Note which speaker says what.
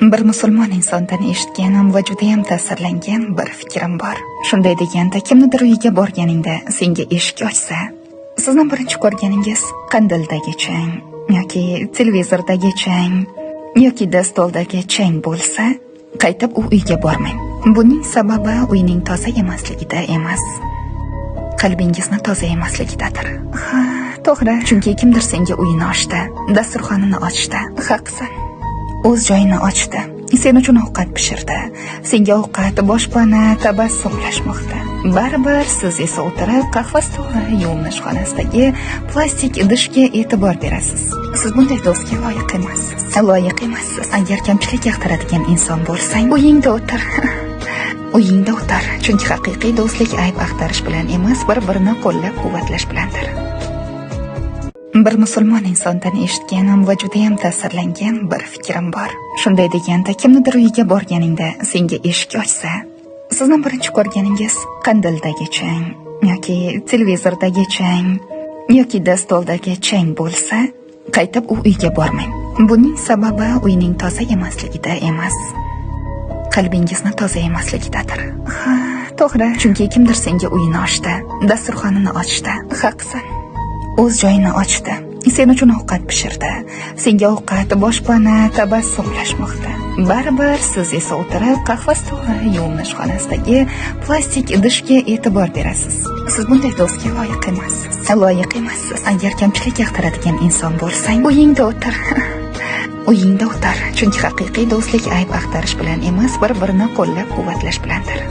Speaker 1: Bir musulmon insondan eshitganim va judayam ta'sirlangan bir fikrim bor. Shunday deganda, kimnidir uyiga borganingda senga eshik ochsa, sizni birinchi ko'rganingiz qandildagi chang yoki televizordagi chang yoki dastoldagi chang bo'lsa, qaytib u uyga bormang. Buning sababi uyning toza emasligida emas, qalbingizni toza emasligidadir. Ha, to'g'ri, chunki kimdir senga uyini ochdi, dasturxonini ochdi, haqsan. O'z joyini ochdi, sen uchun ovqat pishirdi, senga ovqat, boshpana, tabassumlashmoqda. Baribir siz esa o'tirib qahva stoli, yuvinish xonasidagi plastik idishga e'tibor berasiz. Siz bunday do'stga loyiq emassiz. Loyiq emassiz. Agar kamchilik yaxtaradigan inson bo'lsang, uyingda o'tir. Uyingda o'tir, chunki haqiqiy do'stlik ayb axtarish bilan emas, bir-birini qo'llab-quvvatlash bilandir. Bir musulmon insondan eshitganim va judayam ta'sirlangan bir fikrim bor. Shunday deganda, kimnidir uyiga borganingda senga eshik ochsa, sizni birinchi ko'rganingiz qandildagi chang yoki televizordagi chang yoki dastoldagi chang bo'lsa, qaytib u uyga bormang. Buning sababi uyning toza emasligida emas, qalbingizni toza emasligidadir. Ha, to'g'ri, chunki kimdir senga uyini ochdi, dasturxonini ochdi, haqsan. O'z joyini ochdi, sen uchun ovqat pishirdi, senga ovqat, boshpana, tabassumlashmoqda. Baribir siz esa o'tirib qahva stoli, yuvinish xonasidagi plastik idishga e'tibor berasiz. Siz bunday do'stga loyiq emassiz. Loyiq emassiz. Agar kamchilik yaxtaradigan inson bo'lsang, uyingda o'tir. Uyingda o'tir, chunki haqiqiy do'stlik ayb axtarish bilan emas, bir-birini qo'llab-quvvatlash bilandir.